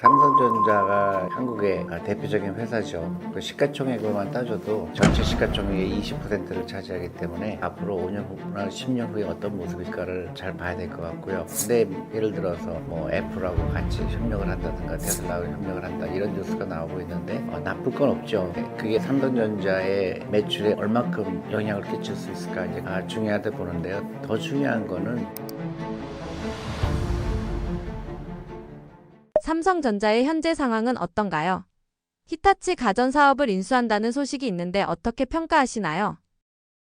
삼성전자가 한국의 대표적인 회사죠. 그 시가총액으로만 따져도 전체 시가총액의 20%를 차지하기 때문에 앞으로 5년이나 10년 후에 어떤 모습일까를 잘 봐야 될 것 같고요. 근데 예를 들어서 뭐 애플하고 같이 협력을 한다든가 테슬라하고 협력을 한다 이런 뉴스가 나오고 있는데 나쁠 건 없죠. 그게 삼성전자의 매출에 얼마큼 영향을 끼칠 수 있을까 이제 중요하다 보는데요. 더 중요한 거는 삼성전자의 현재 상황은 어떤가요? 히타치 가전 사업을 인수한다는 소식이 있는데 어떻게 평가하시나요?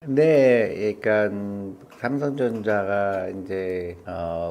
네, 그러니까 삼성전자가 이제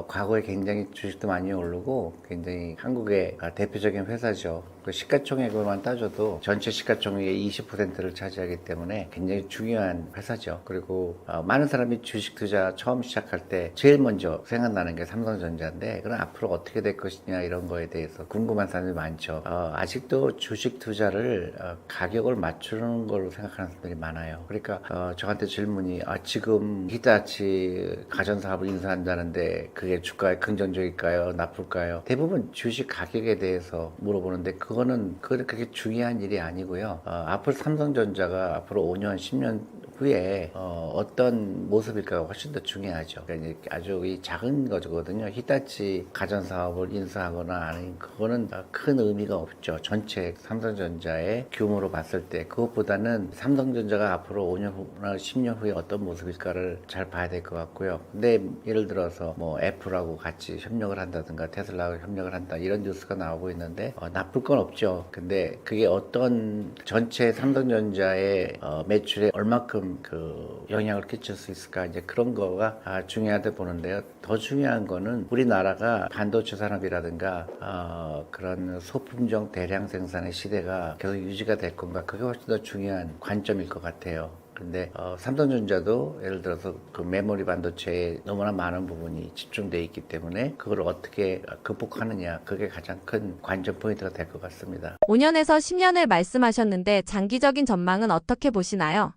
과거에 굉장히 주식도 많이 오르고 굉장히 한국의 대표적인 회사죠. 그 시가총액으로만 따져도 전체 시가총액의 20%를 차지하기 때문에 굉장히 중요한 회사죠. 그리고 많은 사람이 주식 투자 처음 시작할 때 제일 먼저 생각나는 게 삼성전자인데 그럼 앞으로 어떻게 될 것이냐 이런 거에 대해서 궁금한 사람들이 많죠. 아직도 주식 투자를 가격을 맞추는 걸로 생각하는 사람들이 많아요. 그러니까 저한테 질문이 지금 히타치 가전 사업을 인수한다는데 그게 주가에 긍정적일까요? 나쁠까요? 대부분 주식 가격에 대해서 물어보는데 그거는 그렇게 중요한 일이 아니고요. 앞으로 삼성전자가 앞으로 5년, 10년 후에 어떤 모습일까가 훨씬 더 중요하죠. 그러니까 이제 아주 이 작은 거거든요. 히타치 가전 사업을 인수하거나 아닌 그거는 큰 의미가 없죠. 전체 삼성전자의 규모로 봤을 때 그것보다는 삼성전자가 앞으로 5년 후나 10년 후에 어떤 모습일까를 잘 봐야 될 것 같고요. 근데 예를 들어서 뭐 애플하고 같이 협력을 한다든가 테슬라하고 협력을 한다 이런 뉴스가 나오고 있는데 나쁠 건 없죠. 근데 그게 어떤 전체 삼성전자의 매출에 얼마큼 그 영향을 끼칠 수 있을까 이제 그런 거가 중요하다 보는데요. 더 중요한 거는 우리나라가 반도체 산업이라든가 그런 소품종 대량 생산의 시대가 계속 유지가 될 건가 그게 훨씬 더 중요한 관점일 것 같아요. 근데 삼성전자도 예를 들어서 그 메모리 반도체에 너무나 많은 부분이 집중되어 있기 때문에 그걸 어떻게 극복하느냐 그게 가장 큰 관전 포인트가 될 것 같습니다. 5년에서 10년을 말씀하셨는데 장기적인 전망은 어떻게 보시나요?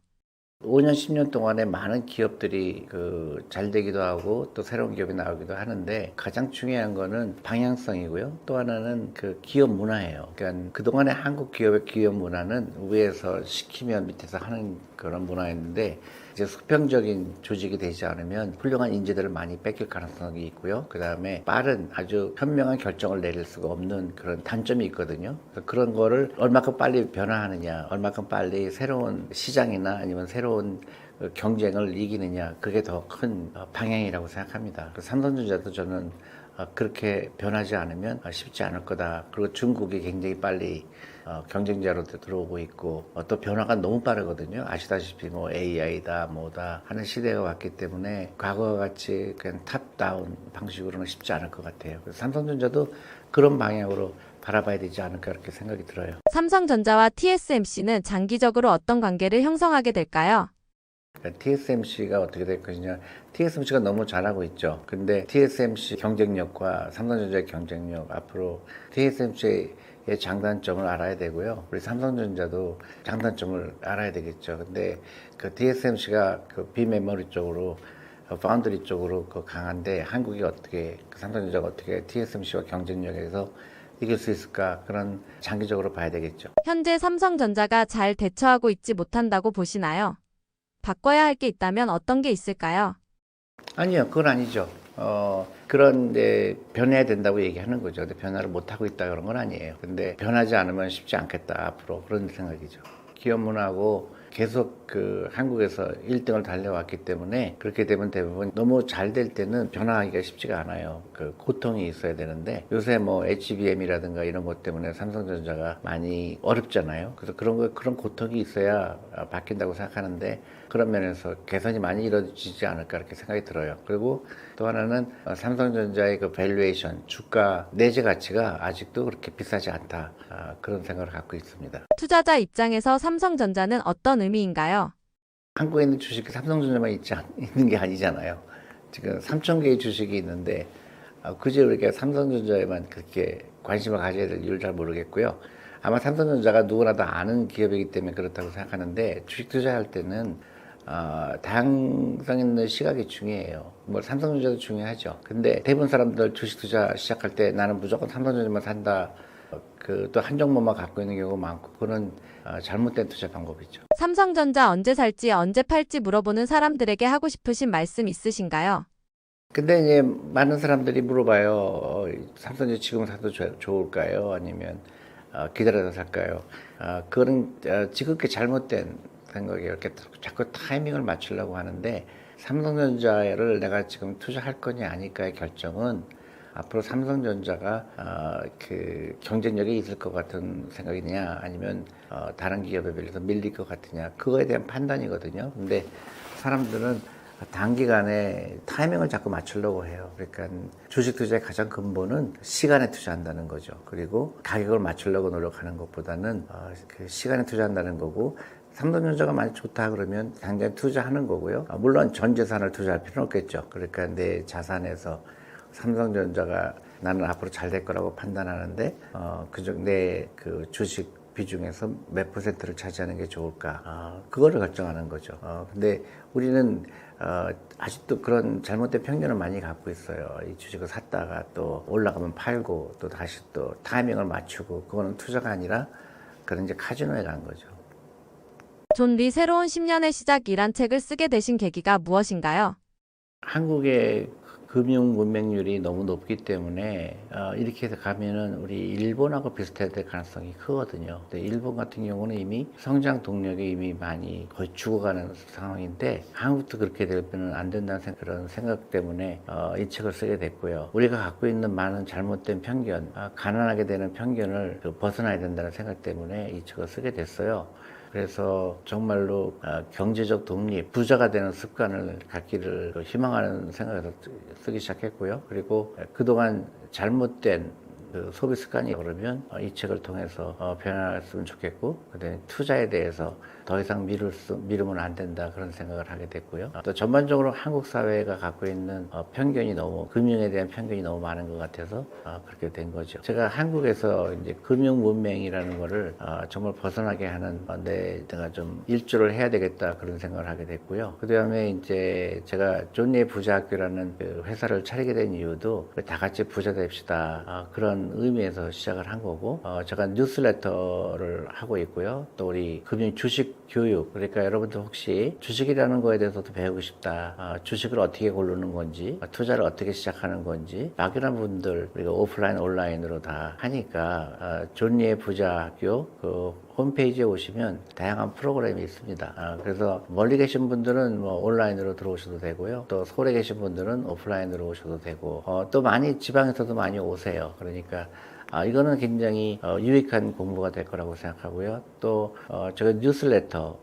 5년, 10년 동안에 많은 기업들이 잘 되기도 하고 또 새로운 기업이 나오기도 하는데 가장 중요한 거는 방향성이고요. 또 하나는 그 기업 문화예요. 그러니까 그동안의 한국 기업의 기업 문화는 위에서 시키면 밑에서 하는 그런 문화였는데 이제 수평적인 조직이 되지 않으면 훌륭한 인재들을 많이 뺏길 가능성이 있고요. 그 다음에 빠른 아주 현명한 결정을 내릴 수가 없는 그런 단점이 있거든요. 그런 거를 얼마큼 빨리 변화하느냐, 얼마큼 빨리 새로운 시장이나 아니면 새로운 경쟁을 이기느냐, 그게 더 큰 방향이라고 생각합니다. 삼성전자도 저는 그렇게 변하지 않으면 쉽지 않을 거다. 그리고 중국이 굉장히 빨리 경쟁자로 들어오고 있고 또 변화가 너무 빠르거든요. 아시다시피 뭐 AI다 뭐다 하는 시대가 왔기 때문에 과거와 같이 그냥 탑다운 방식으로는 쉽지 않을 것 같아요. 그래서 삼성전자도 그런 방향으로 바라봐야 되지 않을까 이렇게 생각이 들어요. 삼성전자와 TSMC는 장기적으로 어떤 관계를 형성하게 될까요? TSMC가 어떻게 될 것이냐. TSMC가 너무 잘하고 있죠. 근데 TSMC 경쟁력과 삼성전자의 경쟁력 앞으로 TSMC의 장단점을 알아야 되고요. 우리 삼성전자도 장단점을 알아야 되겠죠. 근데 그 TSMC가 그 비메모리 쪽으로 파운드리 쪽으로 강한데 한국이 어떻게 삼성전자가 어떻게 TSMC와 경쟁력에서 이길 수 있을까 그런 장기적으로 봐야 되겠죠. 현재 삼성전자가 잘 대처하고 있지 못한다고 보시나요? 바꿔야 할 게 있다면 어떤 게 있을까요? 아니요, 그건 아니죠. 그런데 변해야 된다고 얘기하는 거죠. 근데 변화를 못하고 있다 그런 건 아니에요. 근데 변하지 않으면 쉽지 않겠다, 앞으로. 그런 생각이죠. 기업 문화고 계속 한국에서 1등을 달려왔기 때문에 그렇게 되면 대부분 너무 잘 될 때는 변화하기가 쉽지가 않아요. 고통이 있어야 되는데 요새 뭐 HBM이라든가 이런 것 때문에 삼성전자가 많이 어렵잖아요. 그래서 그런 고통이 있어야 바뀐다고 생각하는데 그런 면에서 개선이 많이 이루어지지 않을까 이렇게 생각이 들어요. 그리고 또 하나는 삼성전자의 그 밸류에이션, 주가 내재 가치가 아직도 그렇게 비싸지 않다. 그런 생각을 갖고 있습니다. 투자자 입장에서 삼성전자는 어떤 의미인가요? 한국에 있는 주식이 삼성전자만 있는 게 아니잖아요. 지금 3천 개의 주식이 있는데 굳이 우리가 삼성전자에만 그렇게 관심을 가져야 될 이유를 잘 모르겠고요. 아마 삼성전자가 누구나 다 아는 기업이기 때문에 그렇다고 생각하는데 주식 투자할 때는 다양성 있는 시각이 중요해요. 뭐 삼성전자도 중요하죠. 근데 대부분 사람들 주식 투자 시작할 때 나는 무조건 삼성전자만 산다 그 또 한 종목만 갖고 있는 경우가 많고 그런 잘못된 투자 방법이죠. 삼성전자 언제 살지 언제 팔지 물어보는 사람들에게 하고 싶으신 말씀 있으신가요? 근데 이제 많은 사람들이 물어봐요. 삼성전자 지금 사도 좋을까요? 아니면 기다려서 살까요? 그거는 지극히 잘못된 생각이에요. 이렇게 자꾸 타이밍을 맞추려고 하는데 삼성전자를 내가 지금 투자할 거냐 아닐까의 결정은 앞으로 삼성전자가 그 경쟁력이 있을 것 같은 생각이냐 아니면 다른 기업에 비해서 밀릴 것 같으냐 그거에 대한 판단이거든요. 근데 사람들은 단기간에 타이밍을 자꾸 맞추려고 해요. 그러니까 주식 투자의 가장 근본은 시간에 투자한다는 거죠. 그리고 가격을 맞추려고 노력하는 것보다는 그 시간에 투자한다는 거고 삼성전자가 많이 좋다 그러면 당장 투자하는 거고요. 물론 전 재산을 투자할 필요는 없겠죠. 그러니까 내 자산에서 삼성전자가 나는 앞으로 잘 될 거라고 판단하는데 그중 내 그 주식 비중에서 몇 퍼센트를 차지하는 게 좋을까 그거를 결정하는 거죠. 근데 우리는 아직도 그런 잘못된 편견을 많이 갖고 있어요. 이 주식을 샀다가 또 올라가면 팔고 또 다시 또 타이밍을 맞추고 그거는 투자가 아니라 그런 이제 카지노에 간 거죠. 존 리 새로운 10년의 시작이란 책을 쓰게 되신 계기가 무엇인가요? 한국의 금융 문맹률이 너무 높기 때문에 이렇게 해서 가면은 우리 일본하고 비슷해야 될 가능성이 크거든요. 근데 일본 같은 경우는 이미 성장 동력이 이미 많이 거의 죽어가는 상황인데 한국도 그렇게 되면 안 된다는 그런 생각 때문에 이 책을 쓰게 됐고요. 우리가 갖고 있는 많은 잘못된 편견, 가난하게 되는 편견을 벗어나야 된다는 생각 때문에 이 책을 쓰게 됐어요. 그래서 정말로 경제적 독립, 부자가 되는 습관을 갖기를 희망하는 생각에서 쓰기 시작했고요. 그리고 그동안 잘못된 그 소비 습관이 그러면 이 책을 통해서 변화했으면 좋겠고, 그다음에 투자에 대해서 더 이상 미루면 안 된다 그런 생각을 하게 됐고요. 또 전반적으로 한국 사회가 갖고 있는 편견이 너무 금융에 대한 편견이 너무 많은 것 같아서 그렇게 된 거죠. 제가 한국에서 이제 금융 문맹이라는 거를 정말 벗어나게 하는 내가 좀 일조를 해야 되겠다 그런 생각을 하게 됐고요. 그다음에 이제 제가 존리의 부자학교라는 그 회사를 차리게 된 이유도 다 같이 부자 됩시다 그런 의미에서 시작을 한 거고, 제가 뉴스레터를 하고 있고요. 또 우리 금융 주식 교육, 그러니까 여러분들 혹시 주식이라는 거에 대해서도 배우고 싶다, 주식을 어떻게 고르는 건지, 투자를 어떻게 시작하는 건지, 막연한 분들 우리가 오프라인 온라인으로 다 하니까 존리의 부자학교 그 홈페이지에 오시면 다양한 프로그램이 있습니다. 그래서 멀리 계신 분들은 뭐 온라인으로 들어오셔도 되고요. 또 서울에 계신 분들은 오프라인으로 오셔도 되고, 또 많이 지방에서도 많이 오세요. 그러니까 이거는 굉장히 유익한 공부가 될 거라고 생각하고요. 또 제가 뉴스레터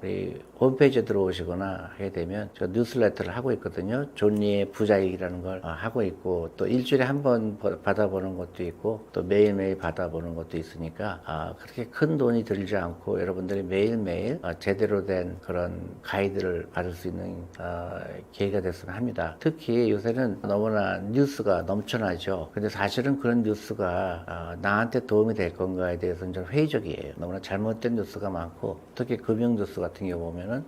홈페이지에 들어오시거나 하게 되면 제가 뉴스레터를 하고 있거든요. 존리의 부자익이라는 걸 하고 있고, 또 일주일에 한 번 받아보는 것도 있고, 또 매일매일 받아보는 것도 있으니까 그렇게 큰 돈이 들지 않고 여러분들이 매일매일 제대로 된 그런 가이드를 받을 수 있는 계기가 됐으면 합니다. 특히 요새는 너무나 뉴스가 넘쳐나죠. 근데 사실은 그런 뉴스가 나한테 도움이 될 건가에 대해서는 좀 회의적이에요. 너무나 잘못된 뉴스가 많고, 특히 금융 뉴스 같은 경우 보면은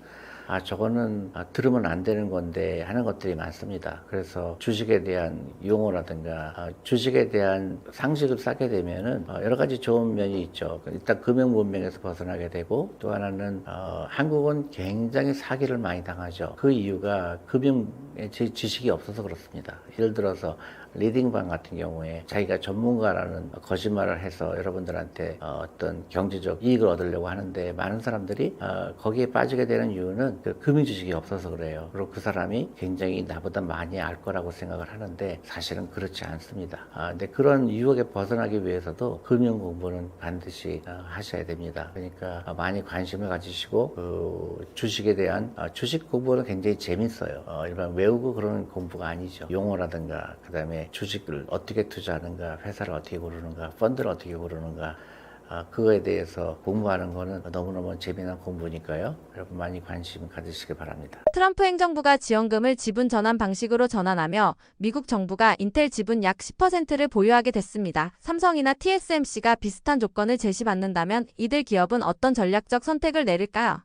저거는 들으면 안 되는 건데 하는 것들이 많습니다. 그래서 주식에 대한 용어라든가 주식에 대한 상식을 쌓게 되면은 여러 가지 좋은 면이 있죠. 일단 금융 문명에서 벗어나게 되고, 또 하나는 한국은 굉장히 사기를 많이 당하죠. 그 이유가 금융에 지식이 없어서 그렇습니다. 예를 들어서 리딩방 같은 경우에 자기가 전문가라는 거짓말을 해서 여러분들한테 어떤 경제적 이익을 얻으려고 하는데, 많은 사람들이 거기에 빠지게 되는 이유는 그 금융 지식이 없어서 그래요. 그리고 그 사람이 굉장히 나보다 많이 알 거라고 생각을 하는데 사실은 그렇지 않습니다. 근데 그런 유혹에 벗어나기 위해서도 금융 공부는 반드시 하셔야 됩니다. 그러니까 많이 관심을 가지시고 그 주식에 대한 주식 공부는 굉장히 재밌어요. 일반 외우고 그런 공부가 아니죠. 용어라든가 그다음에 주식을 어떻게 투자하는가, 회사를 어떻게 고르는가, 펀드를 어떻게 고르는가, 그거에 대해서 공부하는 거는 너무너무 재미난 공부니까요. 여러분 많이 관심 가지시길 바랍니다. 트럼프 행정부가 지원금을 지분 전환 방식으로 전환하며 미국 정부가 인텔 지분 약 10%를 보유하게 됐습니다. 삼성이나 TSMC가 비슷한 조건을 제시받는다면 이들 기업은 어떤 전략적 선택을 내릴까요?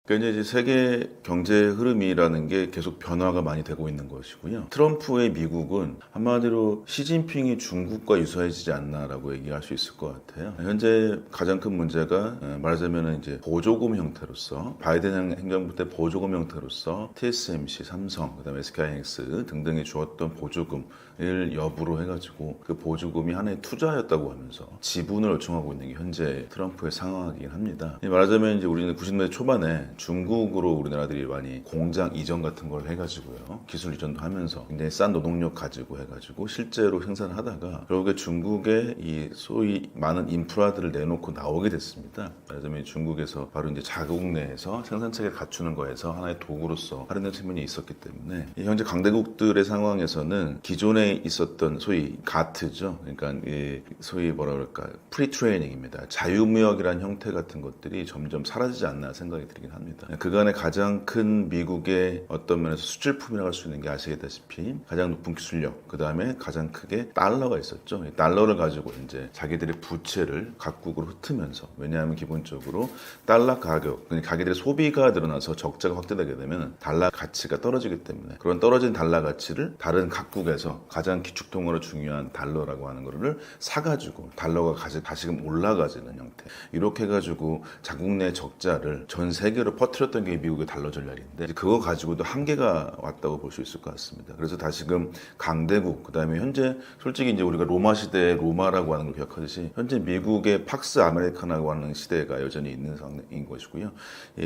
그러니까 이제 세계 경제 흐름이라는 게 계속 변화가 많이 되고 있는 것이고요. 트럼프의 미국은 한마디로 시진핑이 중국과 유사해지지 않나라고 얘기할 수 있을 것 같아요. 현재 가장 큰 문제가 말하자면 이제 보조금 형태로서 바이든 행정부 때 보조금 형태로서 TSMC, 삼성, 그다음에 SK하이닉스 등등이 주었던 보조금을 여부로 해가지고 그 보조금이 하나의 투자였다고 하면서 지분을 요청하고 있는 게 현재 트럼프의 상황이긴 합니다. 말하자면 이제 우리는 90년대 초반에 중국으로 우리나라들이 많이 공장 이전 같은 걸 해가지고요. 기술 이전도 하면서 굉장히 싼 노동력 가지고 해가지고 실제로 생산을 하다가 결국에 중국에 이 소위 많은 인프라들을 내놓고 나오게 됐습니다. 말하자면 중국에서 바로 이제 자국 내에서 생산 체계를 갖추는 거에서 하나의 도구로서 활용된 측면이 있었기 때문에 현재 강대국들의 상황에서는 기존에 있었던 소위 가트죠. 그러니까 이 소위 뭐라 그럴까 프리 트레이닝입니다. 자유무역이라는 형태 같은 것들이 점점 사라지지 않나 생각이 들긴 합니다. 그간의 가장 큰 미국의 어떤 면에서 수출품이라고 할 수 있는 게 아시다시피 가장 높은 기술력, 그 다음에 가장 크게 달러가 있었죠. 이 달러를 가지고 이제 자기들의 부채를 각국으로 흩으면서, 왜냐하면 기본적으로 달러 가격, 자기들의 소비가 늘어나서 적자가 확대되게 되면 달러 가치가 떨어지기 때문에 그런 떨어진 달러 가치를 다른 각국에서 가장 기축통화로 중요한 달러라고 하는 거를 사가지고 달러가 다시금 올라가지는 형태. 이렇게 해가지고 자국 내 적자를 전 세계로 퍼뜨렸던 게 미국의 달러 전략인데 그거 가지고도 한계가 왔다고 볼 수 있을 것 같습니다. 그래서 다시금 강대국, 그 다음에 현재 솔직히 이제 우리가 로마 시대의 로마라고 하는 걸 기억하듯이 현재 미국의 팍스 아메리카라고 하는 시대가 여전히 있는 상황인 것이고요.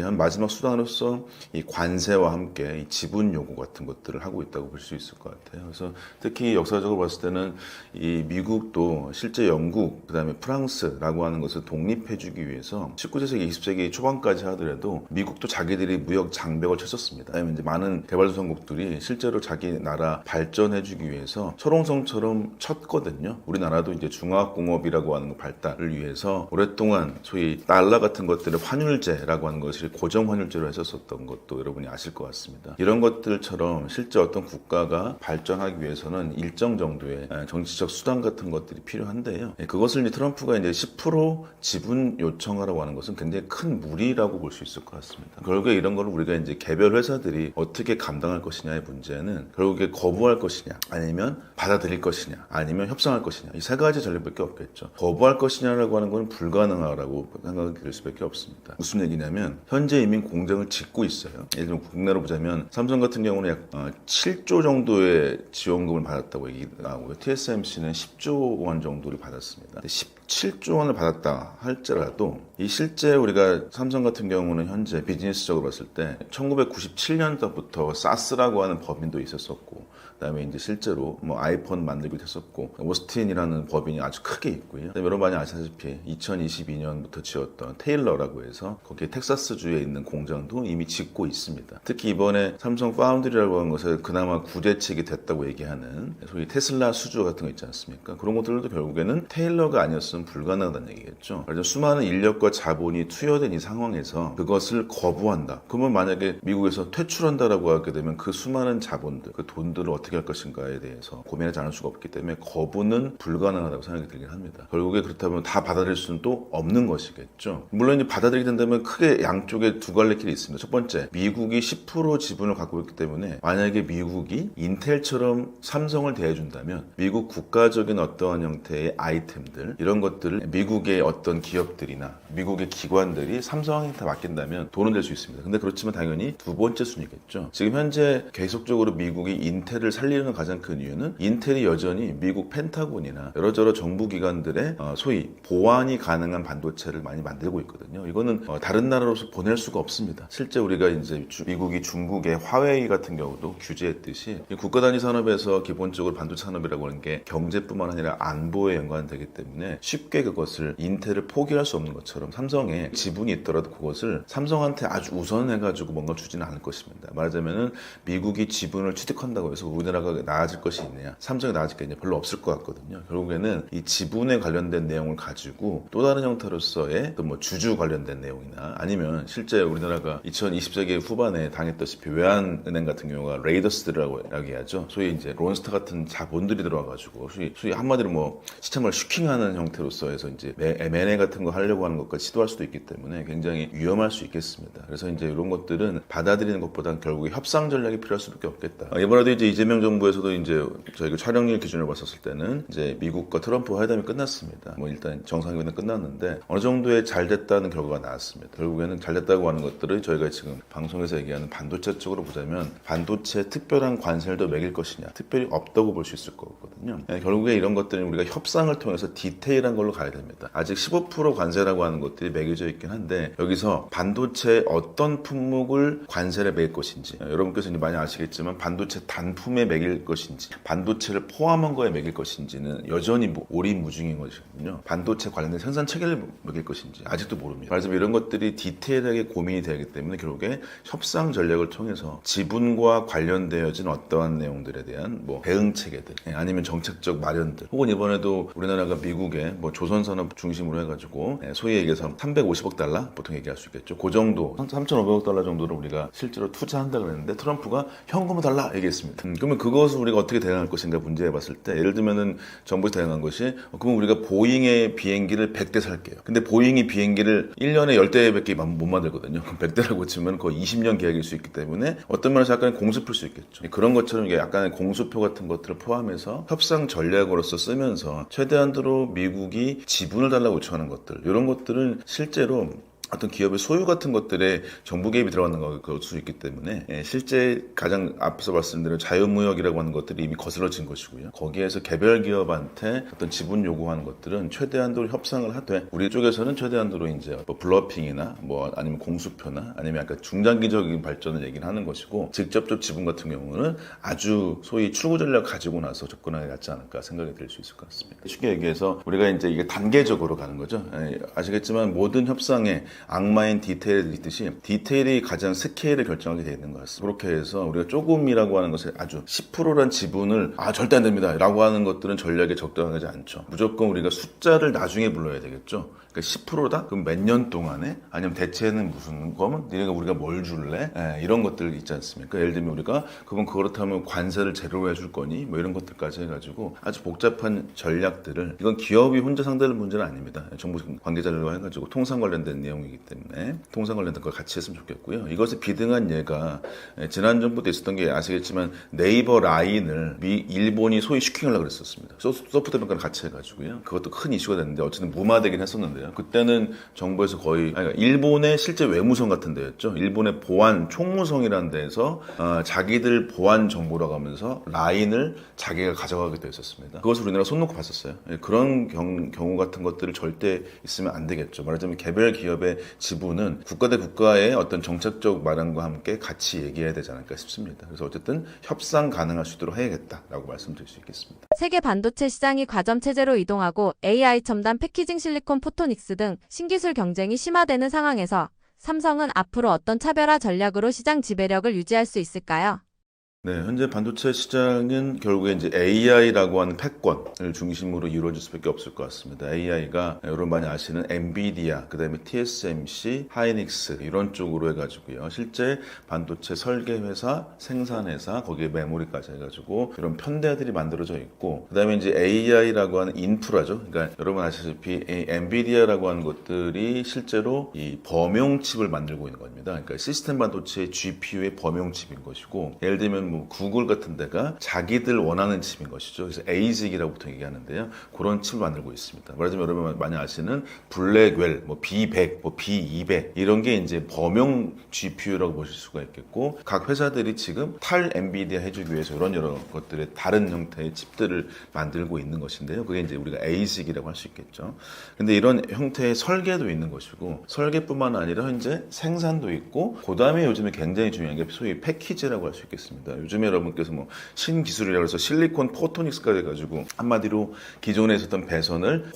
한 마지막 수단으로서 이 관세와 함께 이 지분 요구 같은 것들을 하고 있다고 볼 수 있을 것 같아요. 그래서 특히 역사적으로 봤을 때는 이 미국도 실제 영국, 그 다음에 프랑스라고 하는 것을 독립해주기 위해서 19세기, 20세기 초반까지 하더라도 미국도 자기들이 무역 장벽을 쳤었습니다. 왜냐하면 이제 많은 개발도상국들이 실제로 자기 나라 발전해주기 위해서 철옹성처럼 쳤거든요. 우리나라도 이제 중화공업이라고 하는 발달을 위해서 오랫동안 소위 달러 같은 것들을 환율제라고 하는 것을 고정 환율제로 했었던 것도 여러분이 아실 것 같습니다. 이런 것들처럼 실제 어떤 국가가 발전하기 위해서는 일정 정도의 정치적 수단 같은 것들이 필요한데요. 그것을 이제 트럼프가 이제 10% 지분 요청하라고 하는 것은 굉장히 큰 무리라고 볼 수 있을 것 같습니다. 결국에 이런 걸 우리가 이제 개별 회사들이 어떻게 감당할 것이냐의 문제는 결국에 거부할 것이냐, 아니면 받아들일 것이냐, 아니면 협상할 것이냐, 이 세 가지 전략밖에 없겠죠. 거부할 것이냐라고 하는 건 불가능하다고 생각이 들 수밖에 없습니다. 무슨 얘기냐면 현재 이미 공장을 짓고 있어요. 예를 들면 국내로 보자면 삼성 같은 경우는 약 7조 정도의 지원금을 받았다고 얘기가 나오고요. TSMC는 10조 원 정도를 받았습니다. 17조 원을 받았다 할지라도 이 실제 우리가 삼성 같은 경우는 현재 비즈니스적으로 봤을 때 1997년도부터 사스라고 하는 법인도 있었었고, 그다음에 이제 실제로 뭐 아이폰 만들기도 했었고, 오스틴이라는 법인이 아주 크게 있고요. 그다음에 여러분 많이 아시다시피 2022년부터 지었던 테일러라고 해서 거기에 텍사스주에 있는 공장도 이미 짓고 있습니다. 특히 이번에 삼성 파운드리라고 하는 것을 그나마 구대책이 됐다고 얘기하는 소위 테슬라 수주 같은 거 있지 않습니까? 그런 것들도 결국에는 테일러가 아니었으면 불가능하다는 얘기겠죠. 그래서 수많은 인력과 자본이 투여된 이 상황에서 그것을 거부한다. 그러면 만약에 미국에서 퇴출한다라고 하게 되면 그 수많은 자본들, 그 돈들을 어떻게 할 것인가에 대해서 고민하지 않을 수가 없기 때문에 거부는 불가능하다고 생각이 들긴 합니다. 결국에 그렇다면 다 받아들일 수는 또 없는 것이겠죠. 물론 이제 받아들이게 된다면 크게 양쪽에 두 갈래 길이 있습니다. 첫 번째, 미국이 10% 지분을 갖고 있기 때문에 만약에 미국이 인텔처럼 삼성을 대해준다면 미국 국가적인 어떠한 형태의 아이템들, 이런 것들을 미국의 어떤 기업들이나 미국의 기관들이 삼성한테 맡긴다면 돈은 될 수 있습니다. 근데 그렇지만 당연히 두 번째 순위겠죠. 지금 현재 계속적으로 미국이 인텔을 살리는 가장 큰 이유는 인텔이 여전히 미국 펜타곤이나 여러저러 정부기관들의 소위 보안이 가능한 반도체를 많이 만들고 있거든요. 이거는 다른 나라로서 보낼 수가 없습니다. 실제 우리가 이제 미국이 중국의 화웨이 같은 경우도 규제했듯이 국가 단위 산업에서 기본적으로 반도체 산업이라고 하는 게 경제뿐만 아니라 안보에 연관되기 때문에 쉽게 그것을 인텔을 포기할 수 없는 것처럼 삼성에 지분이 있더라도 그것을 삼성한테 아주 우선해가지고 뭔가 주지는 않을 것입니다. 말하자면은 미국이 지분을 취득한다고 해서 우리나라가 나아질 것이 있느냐, 삼성이 나아질 게 있느냐, 별로 없을 것 같거든요. 결국에는 이 지분에 관련된 내용을 가지고 또 다른 형태로서의 또 뭐 주주 관련된 내용이나 아니면 실제 우리나라가 2020세기 후반에 당했다시피 외환은행 같은 경우가 레이더스라고 이야기하죠. 소위 이제 론스타 같은 자본들이 들어와가지고 소위 한마디로 뭐 시청을 슈킹하는 형태로서 해서 이제 M&A 같은 거 하려고 하는 것까지 시도할 수도 있기 때문에 굉장히 위험할 수 있겠습니다. 그래서 이제 이런 것들은 받아들이는 것보다는 결국에 협상 전략이 필요할 수밖에 없겠다. 이번에도 이제 이재명 정부에서도 이제 저희가 촬영일 기준으로 봤었을 때는 이제 미국과 트럼프 회담이 끝났습니다. 뭐 일단 정상회담은 끝났는데 어느 정도의 잘 됐다는 결과가 나왔습니다. 결국에는 잘 됐다고 하는 것들을 저희가 지금 방송에서 얘기하는 반도체 쪽으로 보자면 반도체 특별한 관세를 더 매길 것이냐, 특별히 없다고 볼 수 있을 거거든요. 결국에 이런 것들은 우리가 협상을 통해서 디테일한 걸로 가야 됩니다. 아직 15% 관세라고 하는 것들이 매겨져 있긴 한데 여기서 반도체 어떤 품목을 관세를 매길 것인지, 여러분께서 이제 많이 아시겠지만 반도체 단품에 매길 것인지, 반도체를 포함한 거에 매길 것인지는 여전히 오리무중인 것이거든요. 반도체 관련된 생산 체계를 매길 것인지 아직도 모릅니다. 말하자면 이런 것들이 디테일하게 고민이 되기 때문에 결국에 협상 전략을 통해서 지분과 관련되어진 어떠한 내용들에 대한 뭐 대응 체계들, 아니면 정책적 마련들, 혹은 이번에도 우리나라가 미국의 뭐 조선산업 중심으로 해가지고 소위 얘기해서 350억 달러 보통 얘기할 수 있겠죠. 그 정도 3,500억 달러 정도를 우리가 실제로 투자한다 그랬는데 트럼프가 현금을 달라 얘기했습니다. 그러면 그것을 우리가 어떻게 대응할 것인가 문제해 봤을 때 예를 들면은 정부에서 대응한 것이 그러면 우리가 보잉의 비행기를 100대 살게요. 근데 보잉이 비행기를 1년에 10대밖에 못 만들거든요. 그럼 100대라고 치면 거의 20년 계획일 수 있기 때문에 어떤 면에서 약간의 공수표일 수 있겠죠. 그런 것처럼 이게 약간의 공수표 같은 것들을 포함해서 협상 전략으로서 쓰면서 최대한도로 미국이 지분을 달라고 요청하는 것들, 이런 것들은 실제로 어떤 기업의 소유 같은 것들에 정부 개입이 들어가는 걸 수 있기 때문에 실제 가장 앞서 말씀드린 자유무역이라고 하는 것들이 이미 거슬러진 것이고요. 거기에서 개별 기업한테 어떤 지분 요구하는 것들은 최대한도로 협상을 하되 우리 쪽에서는 최대한도로 이제 뭐 블러핑이나 뭐 아니면 공수표나 아니면 약간 중장기적인 발전을 얘기를 하는 것이고 직접적 지분 같은 경우는 아주 소위 출구 전략 가지고 나서 접근하는 게 낫지 않을까 생각이 들 수 있을 것 같습니다. 쉽게 얘기해서 우리가 이제 이게 단계적으로 가는 거죠. 아시겠지만 모든 협상에 악마인 디테일이 있듯이 디테일이 가장 스케일을 결정하게 되어 있는 것 같습니다. 그렇게 해서 우리가 조금이라고 하는 것을 아주 10%란 지분을 절대 안 됩니다 라고 하는 것들은 전략에 적당하지 않죠. 무조건 우리가 숫자를 나중에 불러야 되겠죠. 그러니까 10%다? 그럼 몇 년 동안에? 아니면 대체는 무슨 거면? 니네가 우리가 뭘 줄래? 이런 것들 있지 않습니까? 예를 들면 우리가 그건 그렇다면 관세를 제로로 해줄 거니? 뭐 이런 것들까지 해가지고 아주 복잡한 전략들을, 이건 기업이 혼자 상대할 문제는 아닙니다. 정부 관계자들과 해가지고 통상 관련된 내용이기 때문에 통상 관련된 걸 같이 했으면 좋겠고요. 이것에 비등한 예가 지난 정부 때 있었던 게 아시겠지만 네이버 라인을 일본이 소위 슈킹하려고 그랬었습니다. 소프트뱅크랑 같이 해가지고요. 그것도 큰 이슈가 됐는데 어쨌든 무마되긴 했었는데요. 그때는 정부에서 거의 일본의 실제 외무성 같은 데였죠. 일본의 보안 총무성이라는 데에서 자기들 보안 정보라고 하면서 라인을 자기가 가져가게 되어 있었습니다. 그것을 우리나라 손 놓고 봤었어요. 그런 경우 같은 것들을 절대 있으면 안 되겠죠. 말하자면 개별 기업의 지분은 국가 대 국가의 어떤 정책적 마련과 함께 같이 얘기해야 되지 않을까 싶습니다. 그래서 어쨌든 협상 가능할 수 있도록 해야겠다라고 말씀드릴 수 있겠습니다. 세계 반도체 시장이 과점 체제로 이동하고 AI 첨단 패키징 실리콘 포토닉스 등 신기술 경쟁이 심화되는 상황에서 삼성은 앞으로 어떤 차별화 전략으로 시장 지배력을 유지할 수 있을까요? 네, 현재 반도체 시장은 결국에 이제 AI라고 하는 패권을 중심으로 이루어질 수밖에 없을 것 같습니다. AI가 여러분 많이 아시는 엔비디아, 그 다음에 TSMC, 하이닉스 이런 쪽으로 해가지고요. 실제 반도체 설계회사, 생산회사, 거기에 메모리까지 해가지고 이런 편대들이 만들어져 있고, 그 다음에 이제 AI라고 하는 인프라죠. 그러니까 여러분 아시다시피 엔비디아라고 하는 것들이 실제로 이 범용칩을 만들고 있는 겁니다. 그러니까 시스템 반도체의 GPU의 범용칩인 것이고, 예를 들면 구글 같은 데가 자기들 원하는 칩인 것이죠. 그래서 ASIC이라고 보통 얘기하는데요. 그런 칩을 만들고 있습니다. 말하자면 여러분 많이 아시는 블랙웰, 뭐 B100, 뭐 B200 이런 게 이제 범용 GPU라고 보실 수가 있겠고, 각 회사들이 지금 탈 엔비디아 해주기 위해서 이런 여러 것들의 다른 형태의 칩들을 만들고 있는 것인데요. 그게 이제 우리가 ASIC이라고 할 수 있겠죠. 근데 이런 형태의 설계도 있는 것이고, 설계뿐만 아니라 현재 생산도 있고, 그 다음에 요즘에 굉장히 중요한 게 소위 패키지라고 할 수 있겠습니다. 요즘에 여러분께서 뭐 신기술이라고 해서 실리콘 포토닉스가 돼가지고 한마디로 기존에 있었던 배선을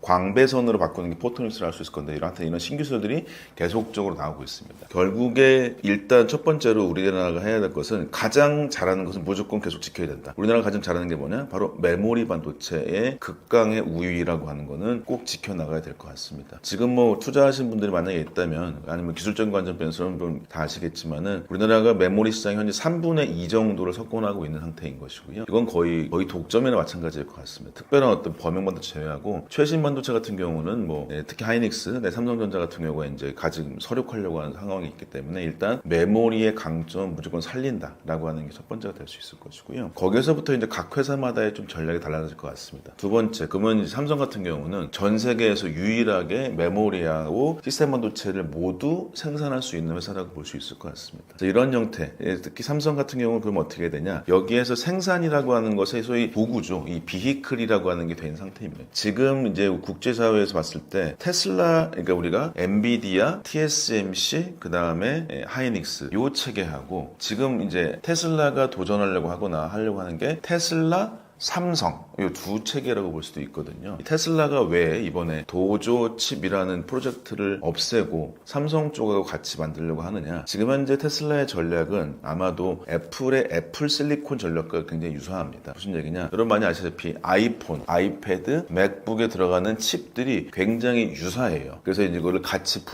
광배선으로 바꾸는 게 포토닉스를 할 수 있을 건데 이런 신기술들이 계속적으로 나오고 있습니다. 결국에 일단 첫 번째로 우리나라가 해야 될 것은 가장 잘하는 것은 무조건 계속 지켜야 된다. 우리나라가 가장 잘하는 게 뭐냐? 바로 메모리 반도체의 극강의 우위라고 하는 거는 꼭 지켜나가야 될 것 같습니다. 지금 뭐 투자하신 분들이 만약에 있다면 아니면 기술적인 관점에서는 다 아시겠지만은 우리나라가 메모리 시장 현재 3분의 2 정도를 석권하고 있는 상태인 것이고요. 이건 거의 독점이나 마찬가지일 것 같습니다. 특별한 어떤 범용 반도체 제외하고 최신 반도체 같은 경우는 뭐 특히 하이닉스, 삼성전자 같은 경우가 이제 가지고 서력하려고 하는 상황이 있기 때문에 일단 메모리의 강점 무조건 살린다라고 하는 게 첫 번째가 될 수 있을 것이고요. 거기서부터 이제 각 회사마다의 좀 전략이 달라질 것 같습니다. 두 번째, 그러면 삼성 같은 경우는 전 세계에서 유일하게 메모리하고 시스템 반도체를 모두 생산할 수 있는 회사라고 볼 수 있을 것 같습니다. 이런 형태, 특히 삼성 같은 경우는 그럼 어떻게 되냐? 여기에서 생산이라고 하는 것의 소위 도구죠. 이 비히클이라고 하는 게 된 상태입니다. 지금 이제 국제사회에서 봤을 때 테슬라, 그러니까 우리가 엔비디아, TSMC, 그 다음에 하이닉스 요 체계하고 지금 이제 테슬라가 도전하려고 하는 게 테슬라, 삼성 이 두 체계라고 볼 수도 있거든요. 테슬라가 왜 이번에 도조 칩이라는 프로젝트를 없애고 삼성 쪽하고 같이 만들려고 하느냐? 지금 현재 테슬라의 전략은 아마도 애플의 애플 실리콘 전략과 굉장히 유사합니다. 무슨 얘기냐? 여러분 많이 아시다시피 아이폰, 아이패드, 맥북에 들어가는 칩들이 굉장히 유사해요. 그래서 이제 이거를 같이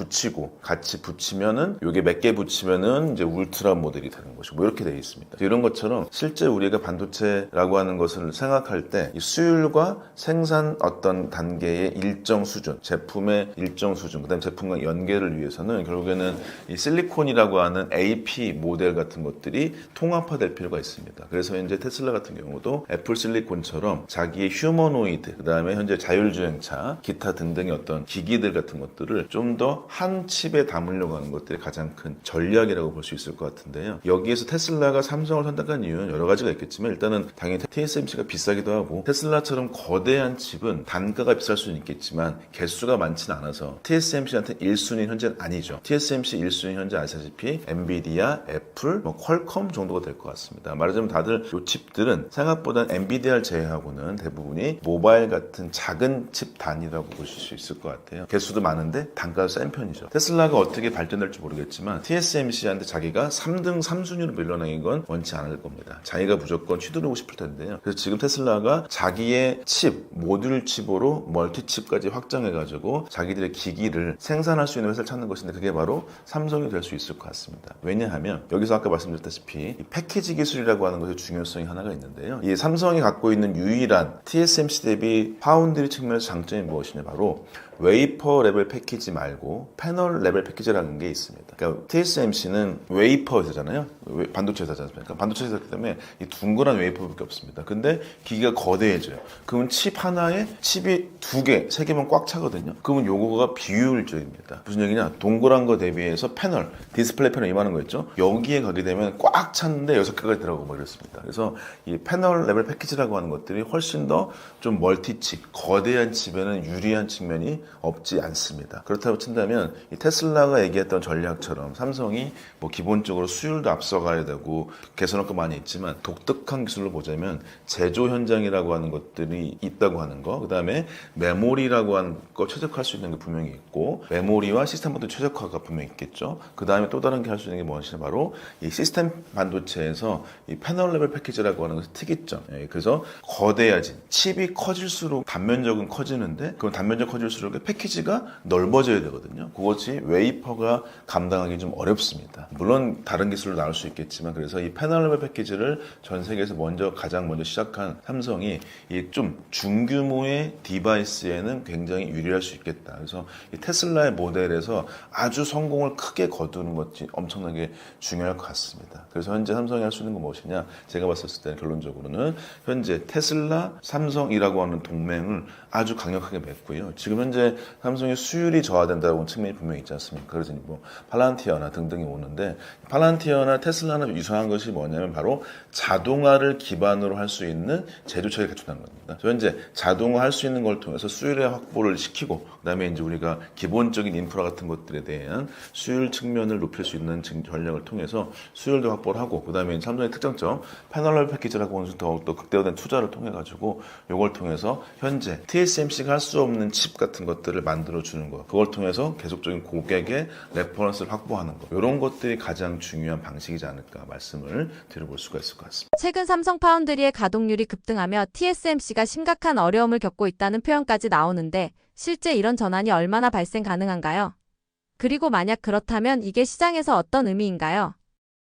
붙이면은 요게 몇 개 붙이면은 이제 울트라 모델이 되는 것이고 뭐 이렇게 되어 있습니다. 이런 것처럼 실제 우리가 반도체라고 하는 것을 생각할 때 이 수율과 생산 어떤 단계의 일정 수준, 제품의 일정 수준, 그다음 제품과 연계를 위해서는 결국에는 이 실리콘이라고 하는 AP 모델 같은 것들이 통합화될 필요가 있습니다. 그래서 이제 테슬라 같은 경우도 애플 실리콘처럼 자기의 휴머노이드, 그다음에 현재 자율주행차, 기타 등등의 어떤 기기들 같은 것들을 좀 더 한 칩에 담으려고 하는 것들이 가장 큰 전략이라고 볼 수 있을 것 같은데요. 여기에서 테슬라가 삼성을 선택한 이유는 여러 가지가 있겠지만 일단은 당연히 TSMC가 비싸기도 하고 테슬라처럼 거대한 칩은 단가가 비쌀 수는 있겠지만 개수가 많지는 않아서 TSMC한테 1순위는 현재는 아니죠. TSMC 1순위 현재 아시다시피 엔비디아, 애플, 퀄컴 정도가 될 것 같습니다. 말하자면 다들 이 칩들은 생각보다 엔비디아를 제외하고는 대부분이 모바일 같은 작은 칩 단위라고 보실 수 있을 것 같아요. 개수도 많은데 단가도 센 편이죠. 테슬라가 어떻게 발전될지 모르겠지만 TSMC한테 자기가 3등 3순위로 밀려나는 건 원치 않을 겁니다. 자기가 무조건 휘두르고 싶을 텐데요. 그래서 지금 테슬라가 자기의 칩, 모듈 칩으로 멀티칩까지 확장해가지고 자기들의 기기를 생산할 수 있는 회사를 찾는 것인데 그게 바로 삼성이 될 수 있을 것 같습니다. 왜냐하면 여기서 아까 말씀드렸다시피 이 패키지 기술이라고 하는 것의 중요성이 하나가 있는데요. 이 삼성이 갖고 있는 유일한 TSMC 대비 파운드리 측면에서 장점이 무엇이냐 바로 웨이퍼 레벨 패키지 말고 패널 레벨 패키지라는 게 있습니다. 그러니까 TSMC는 웨이퍼 회사잖아요. 반도체 회사지 않습니까? 반도체 회사이기 때문에 이 둥그란 웨이퍼밖에 없습니다. 근데 기기가 거대해져요. 그러면 칩 하나에 칩이 2개, 3개만 꽉 차거든요. 그러면 요거가 비효율적입니다. 무슨 얘기냐? 동그란 거 대비해서 패널, 디스플레이 패널 이만한 거 있죠? 여기에 가게 되면 꽉 찼는데 6개가 들어가고 뭐 이렇습니다. 그래서 이 패널 레벨 패키지라고 하는 것들이 훨씬 더 좀 멀티칩, 거대한 칩에는 유리한 측면이 없지 않습니다. 그렇다고 친다면 이 테슬라가 얘기했던 전략처럼 삼성이 뭐 기본적으로 수율도 앞서가야 되고 개선할 거 많이 있지만 독특한 기술로 보자면 제조 현장이라고 하는 것들이 있다고 하는 거, 그 다음에 메모리라고 하는 거 최적화할 수 있는 게 분명히 있고 메모리와 시스템 반도체 최적화가 분명히 있겠죠. 그 다음에 또 다른 게 할 수 있는 게 무엇이냐 바로 이 시스템 반도체에서 이 패널 레벨 패키지라고 하는 것의 특이점. 그래서 거대해진 칩이 커질수록 단면적은 커지는데 그럼 단면적 커질수록 패키지가 넓어져야 되거든요. 그것이 웨이퍼가 감당하기 좀 어렵습니다. 물론 다른 기술로 나올 수 있겠지만 그래서 이 패널 레벨 패키지를 전 세계에서 가장 먼저 시작한 삼성이 이 좀 중규모의 디바이스에는 굉장히 유리할 수 있겠다. 그래서 이 테슬라의 모델에서 아주 성공을 크게 거두는 것이 엄청나게 중요할 것 같습니다. 그래서 현재 삼성이 할 수 있는 건 무엇이냐? 제가 봤을 때는 결론적으로는 현재 테슬라, 삼성이라고 하는 동맹을 아주 강력하게 맺고요. 지금 현재 삼성의 수율이 저하된다고 하는 측면이 분명히 있지 않습니까? 그래서 뭐 팔란티어나 등등이 오는데 팔란티어나 테슬라나 유사한 것이 뭐냐면 바로 자동화를 기반으로 할 수 있는 있는 제조 체계를 갖춘다는 겁니다. 그래서 현재 자동화할 수 있는 걸 통해서 수율의 확보를 시키고 그다음에 이제 우리가 기본적인 인프라 같은 것들에 대한 수율 측면을 높일 수 있는 전략을 통해서 수율도 확보를 하고 그다음에 삼성의 특장점 패널 패키지라고 하는 더욱더 극대화된 투자를 통해 가지고 이걸 통해서 현재 TSMC가 할 수 없는 칩 같은 것들을 만들어 주는 거 그걸 통해서 계속적인 고객의 레퍼런스를 확보하는 거 이런 것들이 가장 중요한 방식이지 않을까 말씀을 드려볼 수가 있을 것 같습니다. 최근 삼성 파운드리의 가동률이 급등하며 TSMC가 심각한 어려움을 겪고 있다는 표현까지 나오는데 실제 이런 전환이 얼마나 발생 가능한가요? 그리고 만약 그렇다면 이게 시장에서 어떤 의미인가요?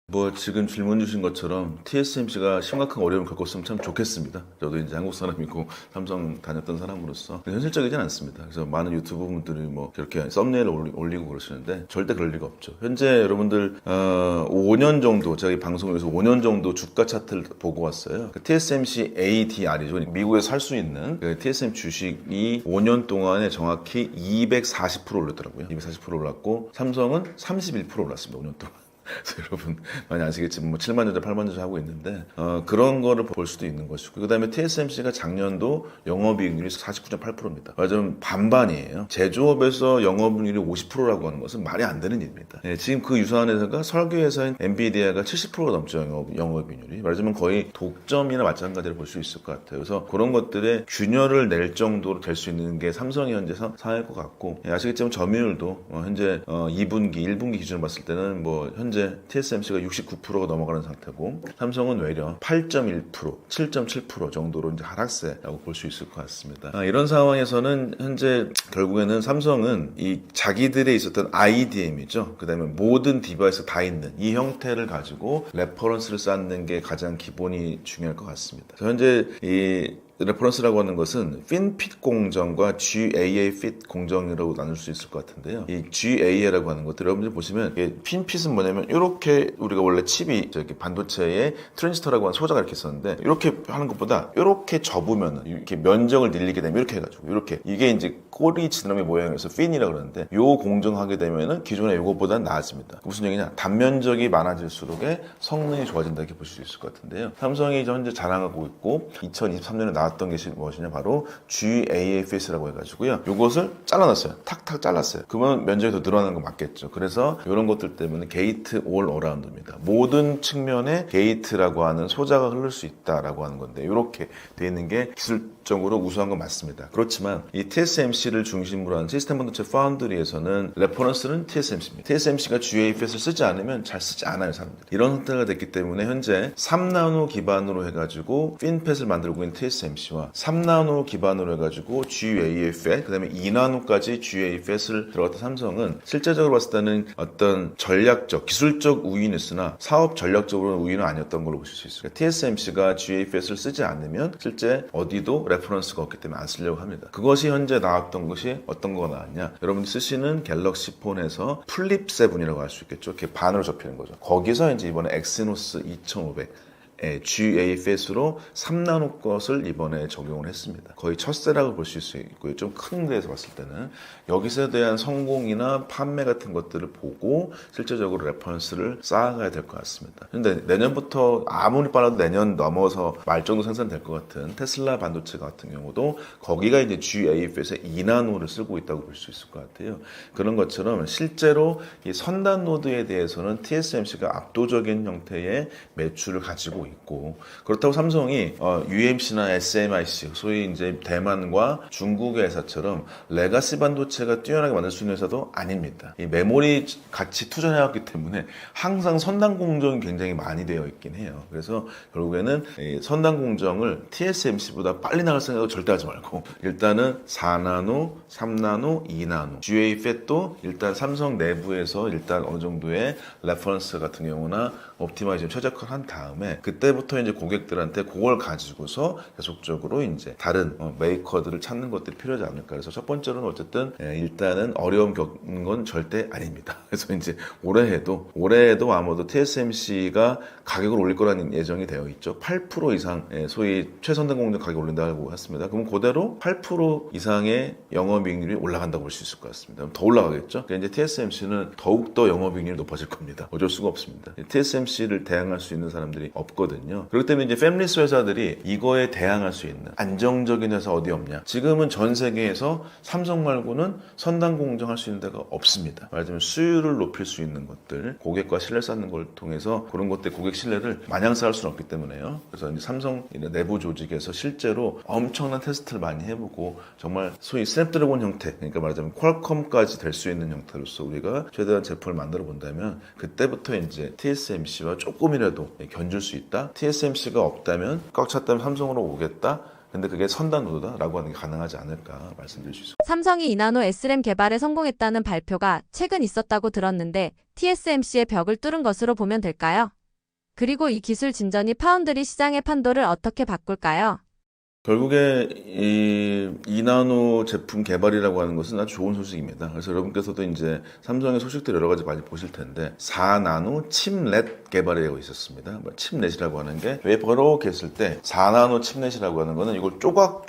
뭐 지금 질문 주신 것처럼 TSMC가 심각한 어려움을 겪었으면 참 좋겠습니다. 저도 이제 한국 사람이고 삼성 다녔던 사람으로서 현실적이진 않습니다. 그래서 많은 유튜브 분들이 뭐 그렇게 썸네일 올리고 그러시는데 절대 그럴 리가 없죠. 현재 여러분들 5년 정도 제가 이 방송에서 5년 정도 주가 차트를 보고 왔어요. TSMC ADR이죠. 미국에서 살 수 있는 그 TSM 주식이 5년 동안에 정확히 240% 올랐더라고요. 240% 올랐고 삼성은 31% 올랐습니다. 5년 동안. 그래서 여러분 많이 아시겠지만 뭐 7만 전자, 8만 전자 하고 있는데 그런 거를 볼 수도 있는 것이고 그다음에 TSMC가 작년도 영업이익률이 49.8%입니다. 좀 반반이에요. 제조업에서 영업이익률이 50%라고 하는 것은 말이 안 되는 일입니다. 지금 그 유사한 회사가 설계 회사인 엔비디아가 70%가 넘죠. 영업이익률이 말하자면 거의 독점이나 마찬가지로 볼 수 있을 것 같아요. 그래서 그런 것들에 균열을 낼 정도로 될 수 있는 게 삼성이 현재 상황일 것 같고 아시겠지만 점유율도 현재 2분기, 1분기 기준으로 봤을 때는 뭐 현재 TSMC가 69%가 넘어가는 상태고 삼성은 외려 8.1%, 7.7% 정도로 이제 하락세라고 볼 수 있을 것 같습니다. 이런 상황에서는 현재 결국에는 삼성은 이 자기들의 있었던 IDM이죠. 그다음에 모든 디바이스 다 있는 이 형태를 가지고 레퍼런스를 쌓는 게 가장 기본이 중요할 것 같습니다. 현재 이 레퍼런스라고 하는 것은 핀핏 공정과 GAA 핏 공정이라고 나눌 수 있을 것 같은데요. 이 GAA라고 하는 것들 여러분들 보시면 핀핏은 뭐냐면 이렇게 우리가 원래 칩이 저기 반도체에 트랜지스터라고 하는 소자가 이렇게 있었는데 이렇게 하는 것보다 이렇게 접으면 이렇게 면적을 늘리게 되면 이렇게 해가지고 이렇게 이게 이제 꼬리 지느러미 모양에서 핀이라고 그러는데 요 공정하게 되면은 기존의 요거보다 나아집니다. 무슨 얘기냐? 단면적이 많아질수록에 성능이 좋아진다 이렇게 보실 수 있을 것 같은데요. 삼성이 현재 자랑하고 있고 2023년에 나왔던 게 무엇이냐 바로 GAFS라고 해가지고요. 요것을 잘라놨어요. 탁탁 잘랐어요. 그러면 면적이 더 늘어나는 거 맞겠죠. 그래서 이런 것들 때문에 게이트 올 어라운드입니다. 모든 측면에 게이트라고 하는 소자가 흐를 수 있다라고 하는 건데 이렇게 돼 있는 게 기술적으로 우수한 건 맞습니다. 그렇지만 이 TSMC를 중심으로 한 시스템 반도체 파운드리에서는 레퍼런스는 TSMC입니다. TSMC가 GAFS를 쓰지 않으면 잘 쓰지 않아요, 사람들이. 이런 형태가 됐기 때문에 현재 3나노 기반으로 해가지고 핀팻을 만들고 있는 TSMC와 3나노 기반으로 해가지고 GAFS, 그 다음에 2나노까지 GAFS를 들어갔던 삼성은 실제적으로 봤을 때는 어떤 전략적, 기술적 우위는 있으나 사업 전략적으로는 우위는 아니었던 걸로 보실 수 있어요. TSMC가 GAFS를 쓰지 않으면 실제 어디도 레퍼런스가 없기 때문에 안 쓰려고 합니다. 그것이 현재 나왔던 것이 어떤 거가 나왔냐? 여러분이 쓰시는 갤럭시 폰에서 플립 7이라고 할 수 있겠죠. 이렇게 반으로 접히는 거죠. 거기서 이제 이번에 엑시노스 2500 GAFS로 3나노 것을 이번에 적용을 했습니다. 거의 첫세라고 볼 수 있고요. 좀 큰 데에서 봤을 때는 여기서에 대한 성공이나 판매 같은 것들을 보고 실제적으로 레퍼런스를 쌓아가야 될 것 같습니다. 근데 내년부터 아무리 빨라도 내년 넘어서 말정도 생산될 것 같은 테슬라 반도체 같은 경우도 거기가 이제 GAFS의 2나노를 쓰고 있다고 볼 수 있을 것 같아요. 그런 것처럼 실제로 이 선단 노드에 대해서는 TSMC가 압도적인 형태의 매출을 가지고 있고 그렇다고 삼성이 UMC나 SMIC 소위 이제 대만과 중국의 회사처럼 레가시 반도체가 뛰어나게 만들 수 있는 회사도 아닙니다. 이 메모리 같이 투자해왔기 때문에 항상 선단 공정이 굉장히 많이 되어 있긴 해요. 그래서 결국에는 이 선단 공정을 TSMC보다 빨리 나갈 생각을 절대 하지 말고 일단은 4나노, 3나노, 2나노 GAF도 일단 삼성 내부에서 일단 어느 정도의 레퍼런스 같은 경우나 옵티마이징 최적화를 한 다음에 그때부터 이제 고객들한테 그걸 가지고서 계속적으로 이제 다른 메이커들을 찾는 것들이 필요하지 않을까. 그래서 첫 번째로는 어쨌든 일단은 어려움 겪는 건 절대 아닙니다. 그래서 이제 올해에도 아마도 TSMC가 가격을 올릴 거라는 예정이 되어 있죠. 8% 이상 소위 최선단 공정 가격 올린다고 했습니다. 그럼 그대로 8% 이상의 영업이익률이 올라간다고 볼 수 있을 것 같습니다. 그럼 더 올라가겠죠. 그러니까 이제 TSMC는 더욱더 영업이익률이 높아질 겁니다. 어쩔 수가 없습니다. TSMC를 대항할 수 있는 사람들이 없거든요. 있거든요. 그렇기 때문에 이제 패밀리스 회사들이 이거에 대항할 수 있는 안정적인 회사 어디 없냐. 지금은 전 세계에서 삼성 말고는 선단 공정할 수 있는 데가 없습니다. 말하자면 수율을 높일 수 있는 것들, 고객과 신뢰 쌓는 걸 통해서 그런 것들 고객 신뢰를 마냥 쌓을 수는 없기 때문에요. 그래서 이제 삼성 내부 조직에서 실제로 엄청난 테스트를 많이 해보고 정말 소위 스냅드래곤 형태, 그러니까 말하자면 퀄컴까지 될 수 있는 형태로서 우리가 최대한 제품을 만들어 본다면 그때부터 이제 TSMC와 조금이라도 견줄 수 있다. TSMC가 없다면 꽉 찼다면 삼성으로 오겠다. 근데 그게 선단 노드다라고 하는 게 가능하지 않을까 말씀드릴 수 있습니다. 삼성이 이나노 SRAM 개발에 성공했다는 발표가 최근 있었다고 들었는데 TSMC의 벽을 뚫은 것으로 보면 될까요? 그리고 이 기술 진전이 파운드리 시장의 판도를 어떻게 바꿀까요? 결국에 이 2나노 제품 개발이라고 하는 것은 아주 좋은 소식입니다. 그래서 여러분께서도 이제 삼성의 소식들 여러 가지 많이 보실 텐데 4나노 칩렛 개발이라고 있었습니다. 칩렛이라고 하는 게 왜 이렇게 했을 때 4나노 칩렛이라고 하는 거는 이걸 조각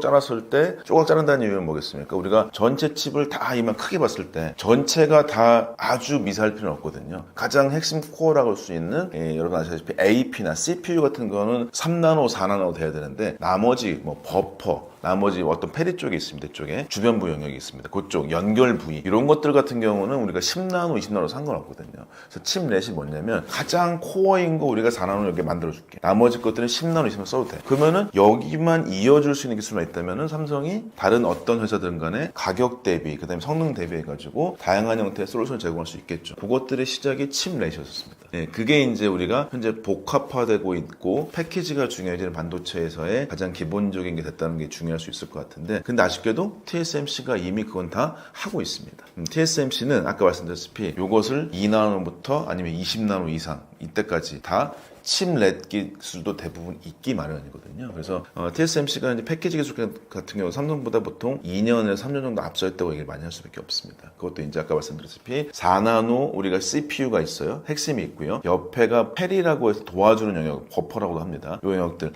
잘랐을 때 조각 자른다는 이유는 뭐겠습니까? 우리가 전체 칩을 다 이만 크게 봤을 때 전체가 다 아주 미세할 필요는 없거든요. 가장 핵심 코어라고 할 수 있는 여러분 아시다시피 AP나 CPU 같은 거는 3나노, 4나노 돼야 되는데 나머지 뭐 버퍼, 나머지 어떤 페리 쪽에 있습니다. 이쪽에 주변부 영역이 있습니다. 그쪽 연결 부위 이런 것들 같은 경우는 우리가 10나노, 20나노 상관없거든요. 그래서 칩렛이 뭐냐면 가장 코어인 거 우리가 4나노 이렇게 만들어줄게. 나머지 것들은 10나노, 20나노 써도 돼. 그러면은 여기만 이어줄 수 있는 기술만 있다면은 삼성이 다른 어떤 회사들은 간에 가격 대비, 그다음에 성능 대비해가지고 다양한 형태의 솔루션을 제공할 수 있겠죠. 그것들의 시작이 칩렛이었습니다. 네, 그게 이제 우리가 현재 복합화되고 있고 패키지가 중요해지는 반도체에서의 가장 기본적인 게 됐다는 게 중요할 수 있을 것 같은데 근데 아쉽게도 TSMC가 이미 그건 다 하고 있습니다. TSMC는 아까 말씀드렸다시피 이것을 2나노부터 아니면 20나노 이상 이때까지 다 칩렛 기술도 대부분 있기 마련이거든요. 그래서 TSMC가 이제 패키지 기술 같은 경우 삼성보다 보통 2년에서 3년 정도 앞서있다고 얘기를 많이 할 수밖에 없습니다. 그것도 이제 아까 말씀드렸다시피 4나노 우리가 CPU가 있어요. 핵심이 있고요. 옆에가 페리라고 해서 도와주는 영역, 버퍼라고도 합니다. 이 영역들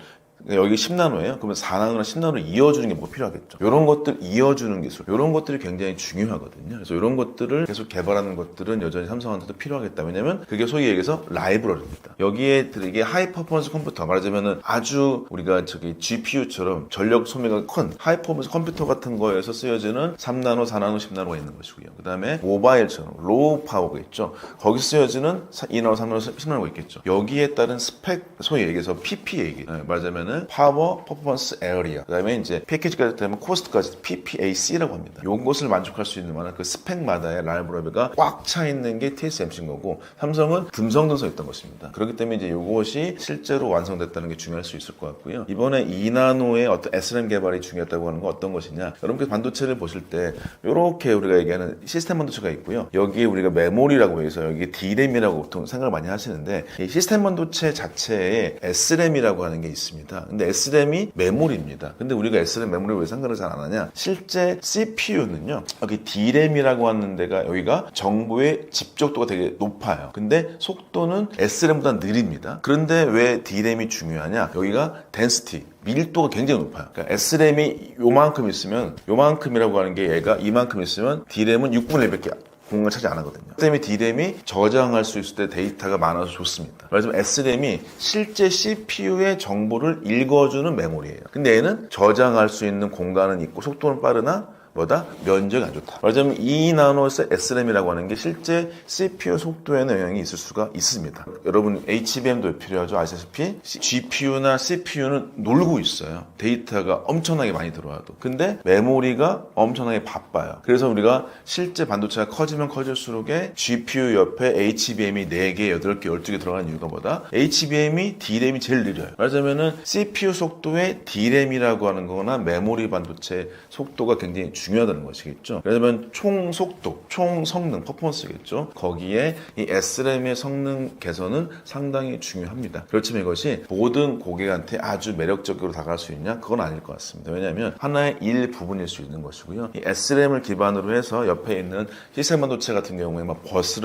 여기 10나노예요. 그러면 4나노나 10나노를 이어주는 게 뭐 필요하겠죠. 이런 것들 이어주는 기술, 이런 것들이 굉장히 중요하거든요. 그래서 이런 것들을 계속 개발하는 것들은 여전히 삼성한테도 필요하겠다. 왜냐면 그게 소위 얘기해서 라이브러리입니다. 여기에 이게 하이 퍼포먼스 컴퓨터 말하자면은 아주 우리가 GPU처럼 전력 소비가 큰 하이 퍼포먼스 컴퓨터 같은 거에서 쓰여지는 3나노, 4나노, 10나노가 있는 것이고요. 그 다음에 모바일처럼 로우 파워가 있죠. 거기 쓰여지는 2나노, 3나노, 10나노가 있겠죠. 여기에 따른 스펙, 소위 얘기해서 PP 얘기, 말하자면 파워, 퍼포먼스, 에어리아 그 다음에 이제 패키지까지 되면 코스트까지 PPAC라고 합니다. 요것을 만족할 수 있는 만한 그 스펙마다의 라이브러리가 꽉 차 있는 게 TSMC인 거고 삼성은 듬성듬성했던 것입니다. 그렇기 때문에 이제 요것이 실제로 완성됐다는 게 중요할 수 있을 것 같고요. 이번에 2나노의 어떤 SRAM 개발이 중요했다고 하는 건 어떤 것이냐 여러분께서 반도체를 보실 때 이렇게 우리가 얘기하는 시스템 반도체가 있고요. 여기에 우리가 메모리라고 해서 여기 D램이라고 보통 생각을 많이 하시는데 이 시스템 반도체 자체에 SRAM이라고 하는 게 있습니다. 근데 SRAM이 메모리입니다. 근데 우리가 SRAM 메모리 왜 생각을 잘 안 하냐? 실제 CPU는요. 여기 D램이라고 하는 데가 여기가 정보의 집적도가 되게 높아요. 근데 속도는 SRAM보다 느립니다. 그런데 왜 D램이 중요하냐? 여기가 density 밀도가 굉장히 높아요. 그러니까 SRAM이 요만큼 있으면 요만큼이라고 하는 게 얘가 이만큼 있으면 D램은 6분의 1밖에 공간을 차지 안 하거든요. 그 때문에 D램이 저장할 수 있을 때 데이터가 많아서 좋습니다. 말하자면 SRAM이 실제 CPU의 정보를 읽어주는 메모리예요. 근데 얘는 저장할 수 있는 공간은 있고 속도는 빠르나 뭐다? 면적이 안 좋다. 말하자면 2나노 SRAM이라고 하는 게 실제 CPU 속도에는 영향이 있을 수가 있습니다. 여러분 HBM도 필요하죠. 아시다시피 GPU나 CPU는 놀고 있어요. 데이터가 엄청나게 많이 들어와도. 근데 메모리가 엄청나게 바빠요. 그래서 우리가 실제 반도체가 커지면 커질수록에 GPU 옆에 HBM이 4개, 8개, 12개 들어가는 이유가 뭐다? HBM이 D램이 제일 느려요. 말하자면은 CPU 속도에 D램이라고 하는 거나 메모리 반도체 속도가 굉장히 중요하다는 것이겠죠. 그러면 총 속도, 총 성능, 퍼포먼스겠죠. 거기에 이 SRAM의 성능 개선은 상당히 중요합니다. 그렇지만 이것이 모든 고객한테 아주 매력적으로 다가갈 수 있냐? 그건 아닐 것 같습니다. 왜냐하면 하나의 일부분일 수 있는 것이고요. 이 SRAM을 기반으로 해서 옆에 있는 시스템 반도체 같은 경우에 막 버스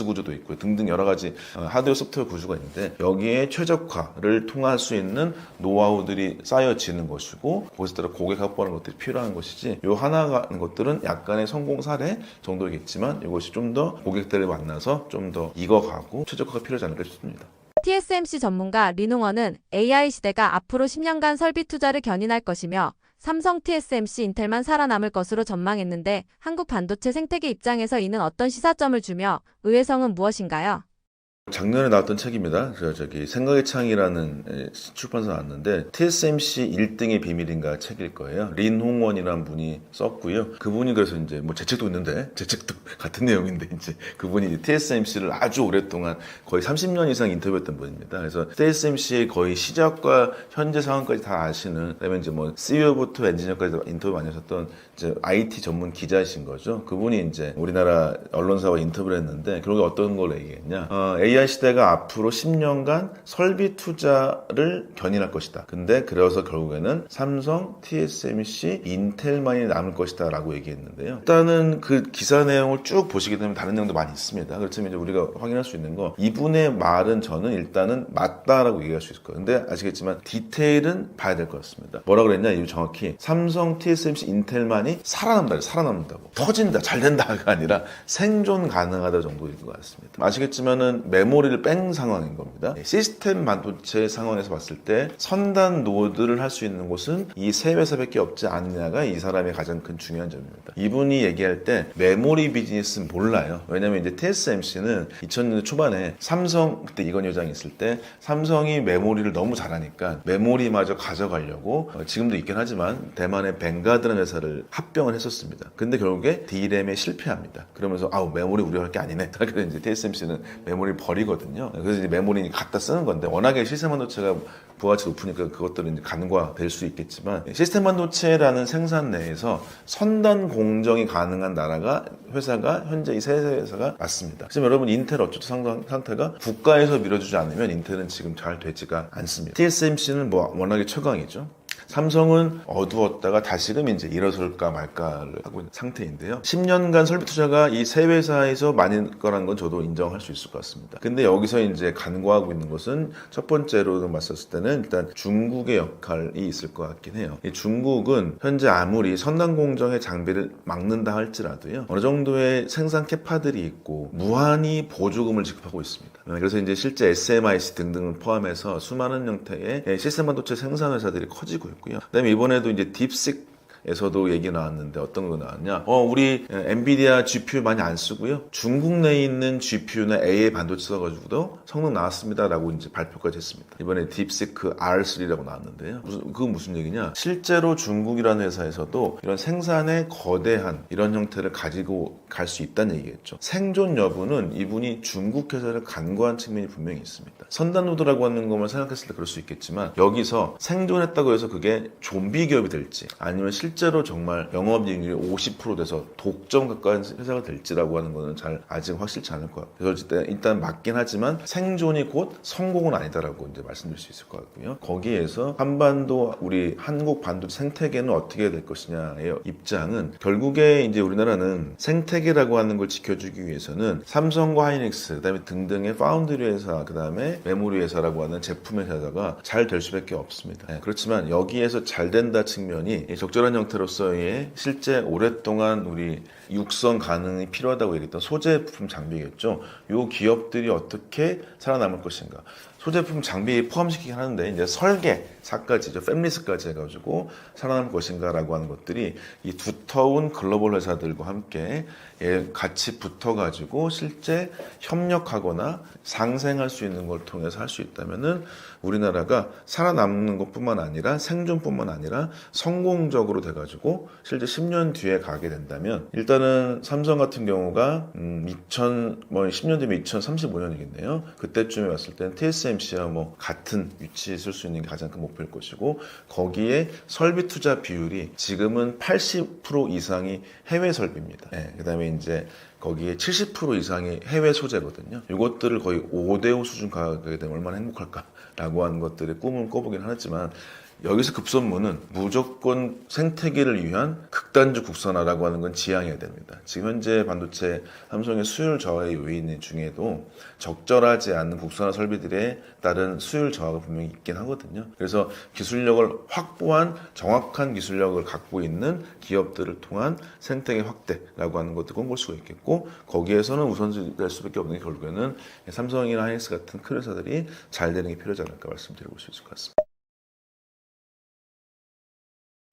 구조도 있고 등등 여러 가지 하드웨어 소프트웨어 구조가 있는데 여기에 최적화를 통할 수 있는 노하우들이 쌓여지는 것이고 거기서 따라 고객 확보하는 것들이 필요한 것이지 요 하나 하는 것들은 약간의 성공 사례 정도겠지만 이것이 좀 더 고객들을 만나서 좀 더 익어가고 최적화가 필요하지 않을까 싶습니다. TSMC 전문가 리능원은 AI 시대가 앞으로 10년간 설비 투자를 견인할 것이며 삼성, TSMC, 인텔만 살아남을 것으로 전망했는데 한국 반도체 생태계 입장에서 이는 어떤 시사점을 주며 의외성은 무엇인가요? 작년에 나왔던 책입니다. 생각의 창이라는 출판사 나왔는데 TSMC 1등의 비밀인가 책일 거예요. 린홍원이라는 분이 썼고요. 그분이 그래서 이제 뭐 제 책도 있는데 제 책도 같은 내용인데 이제 그분이 TSMC를 아주 오랫동안 거의 30년 이상 인터뷰했던 분입니다. 그래서 TSMC의 거의 시작과 현재 상황까지 다 아시는, 그다음에 이제 뭐 CEO부터 엔지니어까지 인터뷰 많이 하셨던 이제 IT 전문 기자이신 거죠. 그분이 이제 우리나라 언론사와 인터뷰를 했는데 결국에 어떤 걸 얘기했냐? AI 시대가 앞으로 10년간 설비 투자를 견인할 것이다. 근데 그래서 결국에는 삼성, TSMC, 인텔만이 남을 것이다 라고 얘기했는데요. 일단은 그 기사 내용을 쭉 보시게 되면 다른 내용도 많이 있습니다. 그렇지만 이제 우리가 확인할 수 있는 거, 이분의 말은 저는 일단은 맞다라고 얘기할 수 있을 거예요. 근데 아시겠지만 디테일은 봐야 될 것 같습니다. 뭐라 그랬냐? 이거 정확히 삼성, TSMC, 인텔만이 살아남는다고. 터진다, 잘 된다가 아니라 생존 가능하다 정도인 것 같습니다. 아시겠지만은 메모리를 뺀 상황인 겁니다. 시스템 반도체 상황에서 봤을 때 선단 노드를 할 수 있는 곳은 이 세 회사밖에 없지 않느냐가 이 사람의 가장 큰 중요한 점입니다. 이분이 얘기할 때 메모리 비즈니스는 몰라요. 왜냐면 이제 TSMC는 2000년대 초반에 삼성, 그때 이건희 회장이 있을 때 삼성이 메모리를 너무 잘하니까 메모리마저 가져가려고 지금도 있긴 하지만 대만의 뱅가드라는 회사를 합병을 했었습니다. 근데 결국에 D램에 실패합니다. 그러면서 메모리 우리가 할 게 아니네. 그래서 이제 TSMC는 메모리를 버리거든요. 그래서 이제 메모리 갖다 쓰는 건데 워낙에 시스템 반도체가 부가가치가 높으니까 그것들은 이제 간과될 수 있겠지만 시스템 반도체라는 생산 내에서 선단 공정이 가능한 나라가 회사가 현재 이 세 회사가 맞습니다. 지금 여러분 인텔 어쩌죠 상태가 국가에서 밀어주지 않으면 인텔은 지금 잘 되지가 않습니다. TSMC는 뭐 워낙에 최강이죠. 삼성은 어두웠다가 다시금 이제 일어설까 말까를 하고 있는 상태인데요. 10년간 설비 투자가 이 세 회사에서 많이 거라는 건 저도 인정할 수 있을 것 같습니다. 근데 여기서 이제 간과하고 있는 것은 첫 번째로 봤었을 때는 일단 중국의 역할이 있을 것 같긴 해요. 이 중국은 현재 아무리 선단 공정의 장비를 막는다 할지라도요. 어느 정도의 생산 캐파들이 있고 무한히 보조금을 지급하고 있습니다. 그래서 이제 실제 SMIC 등등을 포함해서 수많은 형태의 시스템 반도체 생산 회사들이 커지고 있고요. 그다음에 이번에도 이제 딥식에서도 얘기 나왔는데 어떤 거 나왔냐? 우리 엔비디아 GPU 많이 안 쓰고요. 중국 내에 있는 GPU나 AI 반도체 써가지고도 성능 나왔습니다라고 이제 발표까지 했습니다. 이번에 딥시크 R3라고 나왔는데요. 그건 무슨 얘기냐? 실제로 중국이라는 회사에서도 이런 생산의 거대한 이런 형태를 가지고 갈 수 있다는 얘기겠죠. 생존 여부는 이분이 중국 회사를 간과한 측면이 분명히 있습니다. 선단 노드라고 하는 것만 생각했을 때 그럴 수 있겠지만 여기서 생존했다고 해서 그게 좀비 기업이 될지 아니면 실제로 정말 영업이익률이 50% 돼서 독점 가까운 회사가 될지라고 하는 거는 잘 아직 확실치 않을 것 같아요. 그래서 일단 맞긴 하지만 생존이 곧 성공은 아니다라고 이제 말씀드릴 수 있을 것 같고요. 거기에서 한반도 우리 한국 반도체 생태계는 어떻게 될 것이냐의 입장은 결국에 이제 우리나라는 생태계라고 하는 걸 지켜주기 위해서는 삼성과 하이닉스 그다음에 등등의 파운드리 회사 그다음에 메모리 회사라고 하는 제품 회사가 잘 될 수밖에 없습니다. 그렇지만 여기에서 잘 된다 측면이 적절한 형태로서의 실제 오랫동안 우리 육성 가능이 필요하다고 얘기했던 소재품 장비겠죠. 요 기업들이 어떻게 살아남을 것인가. 소재품 장비 포함시키긴 하는데 이제 설계사까지죠. 팹리스까지 해가지고 살아남을 것인가라고 하는 것들이 이 두터운 글로벌 회사들과 함께 같이 붙어가지고 실제 협력하거나 상생할 수 있는 걸 통해서 할 수 있다면은 우리나라가 살아남는 것뿐만 아니라 생존뿐만 아니라 성공적으로 돼가지고 실제 10년 뒤에 가게 된다면 일단은 삼성 같은 경우가 10년 뒤면 2035년이겠네요. 그때쯤에 왔을 때는 TSMC와 뭐 같은 위치에 있을 수 있는 게 가장 큰 목표일 것이고 거기에 설비 투자 비율이 지금은 80% 이상이 해외 설비입니다. 그다음에 이제 거기에 70% 이상이 해외 소재거든요. 이것들을 거의 5대5 수준 가게 되면 얼마나 행복할까라고 하는 것들의 꿈은 꿔보긴 하지만 여기서 급선무는 무조건 생태계를 위한 극단적 국산화라고 하는 건 지양해야 됩니다. 지금 현재 반도체 삼성의 수율 저하의 요인 중에도 적절하지 않은 국산화 설비들에 따른 수율 저하가 분명히 있긴 하거든요. 그래서 기술력을 확보한 정확한 기술력을 갖고 있는 기업들을 통한 생태계 확대라고 하는 것도 꼭 볼 수가 있겠고, 거기에서는 우선시 될 수밖에 없는 게 결국에는 삼성이나 하이닉스 같은 큰 회사들이 잘 되는 게 필요하지 않을까 말씀드리고 싶을 것 같습니다.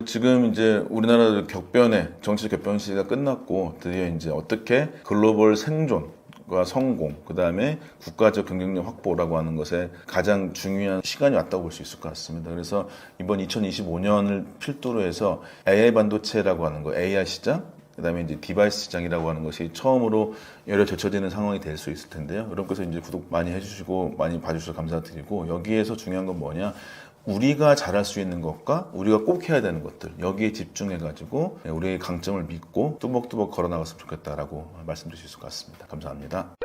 지금 이제 우리나라 격변의 정치 격변 시대가 끝났고 드디어 이제 어떻게 글로벌 생존과 성공, 그 다음에 국가적 경쟁력 확보라고 하는 것에 가장 중요한 시간이 왔다고 볼 수 있을 것 같습니다. 그래서 이번 2025년을 필두로 해서 AI 반도체라고 하는 거, AI 시장, 그 다음에 이제 디바이스 시장이라고 하는 것이 처음으로 열려 젖혀지는 상황이 될 수 있을 텐데요. 여러분께서 이제 구독 많이 해주시고 많이 봐주셔서 감사드리고, 여기에서 중요한 건 뭐냐? 우리가 잘할 수 있는 것과 우리가 꼭 해야 되는 것들, 여기에 집중해가지고 우리의 강점을 믿고 뚜벅뚜벅 걸어나갔으면 좋겠다라고 말씀드릴 수 있을 것 같습니다. 감사합니다.